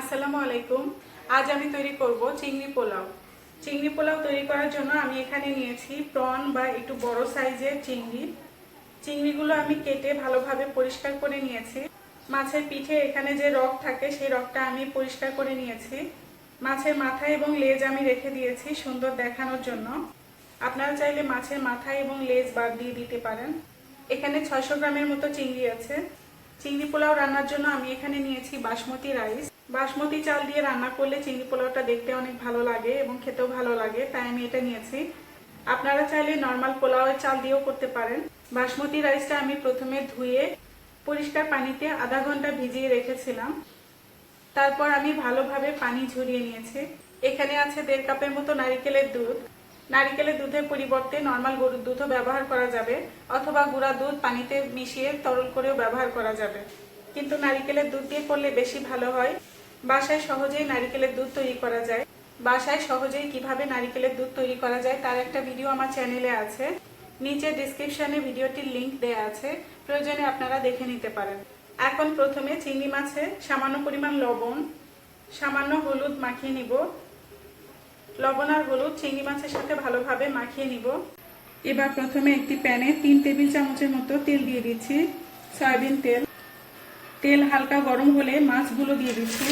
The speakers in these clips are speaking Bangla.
আসসালামু আলাইকুম। আজ আমি তৈরি করব চিংড়ি পোলাও। চিংড়ি পোলাও তৈরি করার জন্য আমি এখানে নিয়েছি প্রন বা একটু বড় সাইজের চিংড়ি। চিংড়িগুলো আমি কেটে ভালোভাবে পরিষ্কার করে নিয়েছি। মাছের পিঠে এখানে যে রগ থাকে সেই রগটা আমি পরিষ্কার করে নিয়েছি। মাছের মাথা এবং লেজ আমি রেখে দিয়েছি সুন্দর দেখানোর জন্য। আপনারা চাইলে মাছের মাথা এবং লেজ বাদ দিয়ে দিতে পারেন। এখানে 600 গ্রামের মতো চিংড়ি আছে। চিংড়ি পোলাও রান্নার জন্য আমি এখানে নিয়েছি বাসমতি রাইস। বাসমতি চাল দিয়ে রান্না করলে চিংড়ি পোলাওটা দেখতে অনেক ভালো লাগে এবং খেতেও ভালো লাগে, তাই আমি এটা নিয়েছি। আপনারা চাইলে নর্মাল পোলাওয়ের চাল দিয়েও করতে পারেন। বাসমতি রাইসটা আমি প্রথমে ধুয়ে পরিষ্কার পানিতে আধা ঘন্টা ভিজিয়ে রেখেছিলাম। তারপর আমি ভালোভাবে পানি ঝরিয়ে নিয়েছি। এখানে আছে 1.5 কাপের মতো নারিকেলের দুধ। নারিকেলের দুধের পরিবর্তে নর্মাল গরুর দুধও ব্যবহার করা যাবে, অথবা গুঁড়া দুধ পানিতে মিশিয়ে তরল করেও ব্যবহার করা যাবে, কিন্তু নারিকেলের দুধ দিয়ে করলে বেশি ভালো হয়। বাসায় সহজেই নারিকেলের দুধ তৈরি করা যায়। বাসায় সহজেই কিভাবে নারিকেলের দুধ তৈরি করা যায় তার একটা ভিডিও আমার চ্যানেলে আছে। নিচে ডেসক্রিপশনে ভিডিওটির লিংক দেয়া আছে, প্রয়োজনে আপনারা দেখে নিতে পারেন। এখন প্রথমে চিংড়ি মাছে সামান্য পরিমাণ লবণ, সামান্য হলুদ মাখিয়ে নিব। লবণ আর হলুদ চিংড়ি মাছের সাথে ভালোভাবে মাখিয়ে নিব। এবার প্রথমে একটি প্যানে 3 টেবিল চামচের মতো তেল দিয়ে দিচ্ছি, সয়াবিন তেল। তেল হালকা গরম হলে মাছগুলো দিয়ে দিচ্ছি।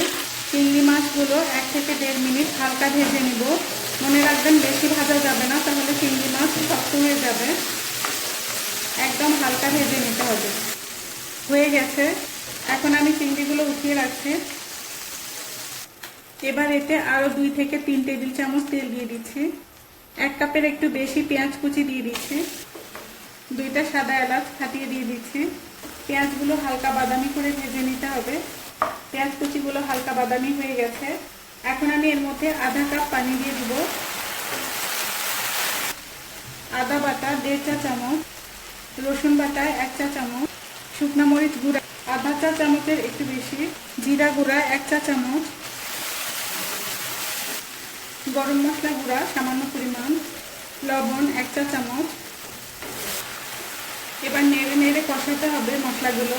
চিংড়ি মাছগুলো 1 থেকে 1.5 মিনিট হালকা ভেজে নিব। মনে রাখবেন বেশি ভাজা যাবে না, তাহলে চিংড়ি মাছ শক্ত হয়ে যাবে। একদম হালকা ভেজে নিতে হবে। হয়ে গেছে, এখন আমি চিংড়িগুলো উঠিয়ে রাখছি। এবার এতে আরো 2 থেকে 3 টেবিল চামচ তেল দিয়ে দিচ্ছি। 1 কাপের একটু বেশি পেঁয়াজ কুচি দিয়ে দিচ্ছি। 2টা সাদা এলাচ ফাটিয়ে দিয়ে দিচ্ছি। পেঁয়াজগুলো হালকা বাদামি করে ভেজে নিতে হবে। পেঁয়াজ কুচিগুলো হালকা বাদামি হয়ে গেছে। এখন আমি এর মধ্যে আধা কাপ পানি দিয়ে দিব। আদা বাটা 1.5 চা চামচ, রসুন বাটা 1 চা চামচ, শুকনো মরিচ গুঁড়া আধা চা চামচের একটু বেশি, জিরা গুঁড়া 1 চা চামচ, গরম মশলা গুঁড়া সামান্য পরিমাণ, লবণ 1 চা চামচ। এবার নেড়ে নেড়ে কষাতে হবে মশলাগুলো।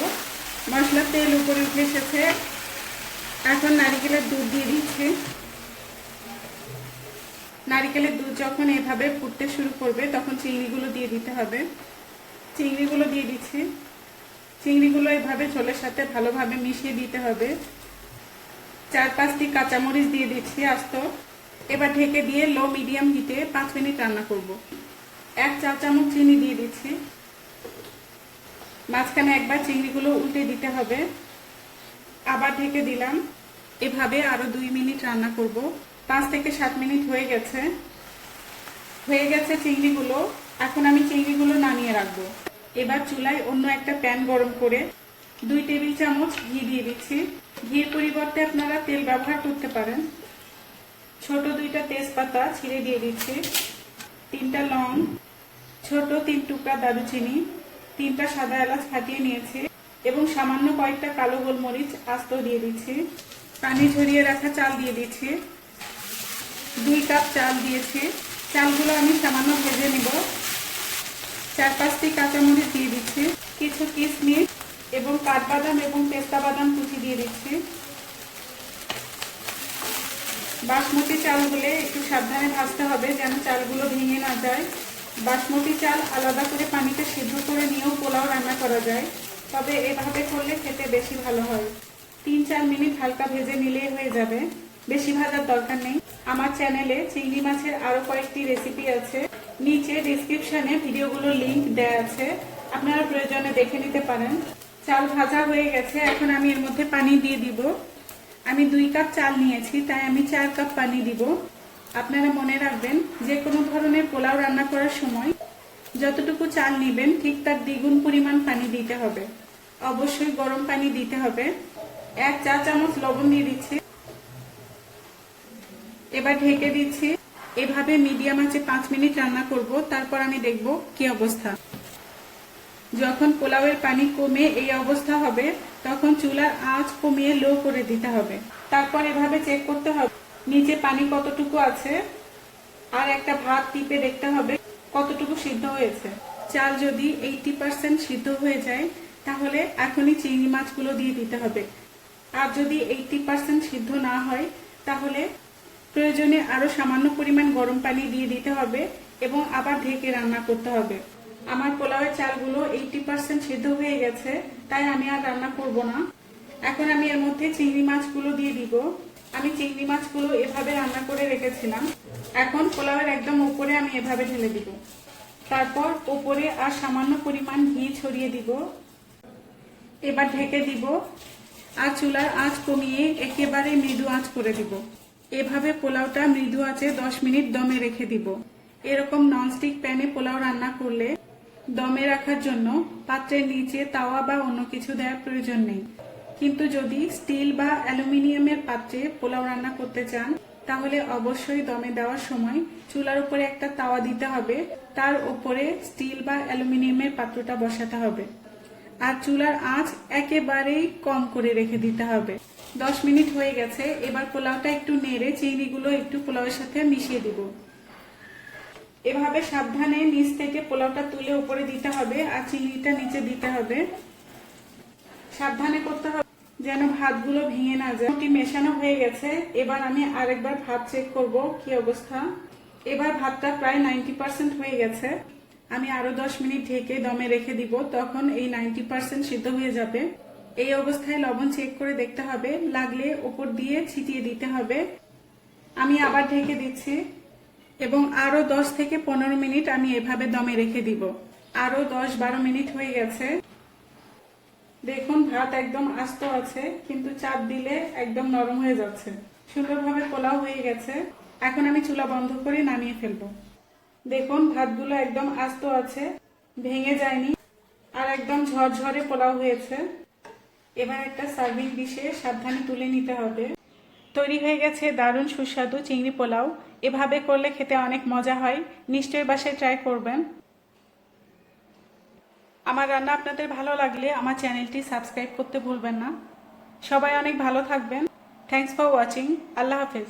মশলার তেল উপরে উঠে এসেছে। এখন নারিকেলের দুধ দিয়ে দিচ্ছি। নারিকেলের দুধ যখন এভাবে ফুটতে শুরু করবে তখন চিংড়িগুলো দিয়ে দিতে হবে। চিংড়িগুলো দিয়ে দিচ্ছি। চিংড়িগুলো এভাবে ঝোলের সাথে ভালোভাবে মিশিয়ে দিতে হবে। 4-5টি কাঁচামরিচ দিয়ে দিচ্ছি আস্ত। এবার ঢেকে দিয়ে লো মিডিয়াম হিটে 5 মিনিট রান্না করব। 1 চা চামচ চিনি দিয়ে দিচ্ছি। মাঝখানে একবার চিংড়িগুলো উল্টে দিতে হবে। আবার ঢেকে দিলাম। এভাবে আরো 2 মিনিট রান্না করব। 5 থেকে 7 মিনিট হয়ে গেছে। চিংড়িগুলো। এখন আমি চিংড়িগুলো নামিয়ে রাখবো। এবার চুলায় অন্য একটা প্যান গরম করে 2 টেবিল চামচ ঘি দিয়ে দিচ্ছি। ঘির পরিবর্তে আপনারা তেল ব্যবহার করতে পারেন। ছোট 2টা তেজপাতা ছিঁড়ে দিয়ে দিচ্ছি। 3টা লং, ছোট 3 টুকরা দারুচিনি, 3টা সাদা এলাচ ফাটিয়ে নিয়েছি এবং সামান্য কয়েকটা কালো গোলমরিচ আস্ত দিয়ে দিচ্ছি। পানি ঝরিয়ে রাখা চাল দিয়ে দিচ্ছি। 2 কাপ চাল দিয়েছি। চালগুলো আমি সামান্য ভেজে নিব। 4-5টি কাঁচামরিচ দিয়ে দিচ্ছি। কিছু কিশমিশ এবং কাঠবাদাম এবং পেস্তা বাদাম কুচি দিয়ে দিচ্ছি। বাসমতি চাল হলে একটু সাবধানে ভাজতে হবে যেন চালগুলো ভেঙে না যায়। বাসমতি চাল আলাদা করে পানিতে সিদ্ধ করে নিয়েও পোলাও রান্না করা যায়, তবে এভাবে করলে খেতে বেশি ভালো হয়। 3-4 মিনিট হালকা ভেজে নিলেই হয়ে যাবে, বেশি ভাজার দরকার নেই। আমার চ্যানেলে চিংড়ি মাছের আরো কয়েকটি রেসিপি আছে। নিচে ডেসক্রিপশনে ভিডিওগুলোর লিংক দেয়া আছে, আপনারা প্রয়োজনে দেখে নিতে পারেন। চাল ভাজা হয়ে গেছে। এখন আমি এর মধ্যে পানি দিয়ে দিব। আমি 2 কাপ চাল নিয়েছি, তাই আমি 4 কাপ পানি দিব। আপনারা মনে রাখবেন যে কোনো ধরনের পোলাও রান্না করার সময় যতটুকু চাল নেবেন ঠিক তার দ্বিগুণ পরিমাণ পানি দিতে হবে। অবশ্যই গরম পানি দিতে হবে। 1 চা চামচ লবণ দিয়ে দিচ্ছি। এবার ঢেকে দিচ্ছি। এভাবে মিডিয়াম আঁচে 5 মিনিট রান্না করব। তারপর আমি দেখব কি অবস্থা। যখন পোলাওয়ের পানি কমে এই অবস্থা হবে তখন চুলার আঁচ কমিয়ে লো করে দিতে হবে। তারপর এভাবে চেক করতে হবে নিচে পানি কতটুকু আছে, আর একটা ভাত টিপে দেখতে হবে কতটুকু সিদ্ধ হয়েছে। চাল যদি 80% সিদ্ধ হয়ে যায় তাহলে এখনই চিংড়ি মাছগুলো দিয়ে দিতে হবে। আর যদি 80% সিদ্ধ না হয় তাহলে প্রয়োজনে আরো সামান্য পরিমাণ গরম পানি দিয়ে দিতে হবে এবং আবার ঢেকে রান্না করতে হবে। আমার পোলাওয়ের চালগুলো 80% সিদ্ধ হয়ে গেছে, তাই আমি আর রান্না করব না। এখন আমি এর মধ্যে চিংড়ি মাছগুলো দিয়ে দিব। আমি চিংড়ি মাছগুলো এভাবে রান্না করে রেখেছিলাম। এখন পোলাওয়ের একদম উপরে আমি এভাবে ঢেলে দিব। তারপর উপরে আর সামান্য পরিমাণ ঘি ছড়িয়ে দিব। এবার ঢেকে দিব আর চুলার আঁচ কমিয়ে একেবারে মৃদু আঁচ করে দিব। এভাবে পোলাওটা মৃদু আঁচে 10 মিনিট দমে রেখে দিব। এরকম ননস্টিক প্যানে পোলাও রান্না করলে দমে রাখার জন্য পাত্রের নিচে তাওয়া বা অন্য কিছু দেওয়ার প্রয়োজন নেই। কিন্তু যদি স্টিল বা অ্যালুমিনিয়ামের পাত্রে পোলাও রান্না করতে চান তাহলে অবশ্যই দমে দেওয়ার সময় চুলার উপরে একটা তাওয়া দিতে হবে, তার উপরে স্টিল বা অ্যালুমিনিয়ামের পাত্রটা বসাতে হবে আর চুলার আঁচ একেবারেই কম করে রেখে দিতে হবে। 10 মিনিট হয়ে গেছে। এবার পোলাওটা একটু নেড়ে চিংড়িগুলো একটু পোলাওয়ের সাথে মিশিয়ে দিব। এভাবে সাবধানে নিচ থেকে পোলাওটা তুলে উপরে দিতে হবে আর চিংড়িটা নিচে দিতে হবে। সাবধানে করতে হবে যেন ভাতগুলো ভেঙে না যায়। মেশানো হয়ে গেছে। এবার আমি আরেকবার ভাত চেক করব কি অবস্থা। এবার ভাতটা প্রায় 90% হয়ে গেছে। আমি আরো 10 মিনিট ঢেকে দমে রেখে দিব, তখন এই 90% সিদ্ধ হয়ে যাবে। এই অবস্থায় লবণ চেক করে দেখতে হবে, লাগলে উপর দিয়ে ছিটিয়ে দিতে হবে। আমি আবার ঢেকে দিচ্ছি এবং আরো 10 থেকে 15 মিনিট আমি এভাবে দমে রেখে দিব। আরো 10-12 মিনিট হয়ে গেছে। দেখুন ভাত একদম আস্ত আছে, কিন্তু চাপ দিলে একদম নরম হয়ে যাচ্ছে। সুন্দরভাবে পোলাও হয়ে গেছে। এখন আমি চুলা বন্ধ করে নামিয়ে ফেলবো। দেখুন ভাতগুলো একদম আস্ত আছে, ভেঙে যায়নি আর একদম ঝরঝরে পোলাও হয়েছে। এবার একটা সার্ভিং ডিশে সাবধানে তুলে নিতে হবে। তৈরি হয়ে গেছে দারুণ সুস্বাদু চিংড়ি পোলাও। এভাবে করলে খেতে অনেক মজা হয়। নিশ্চয়ই বাসায় ট্রাই করবেন। আমার রান্না আপনাদের ভালো লাগলে আমার চ্যানেলটি সাবস্ক্রাইব করতে ভুলবেন না। সবাই অনেক ভালো থাকবেন। Thanks for watching. আল্লাহ হাফেজ।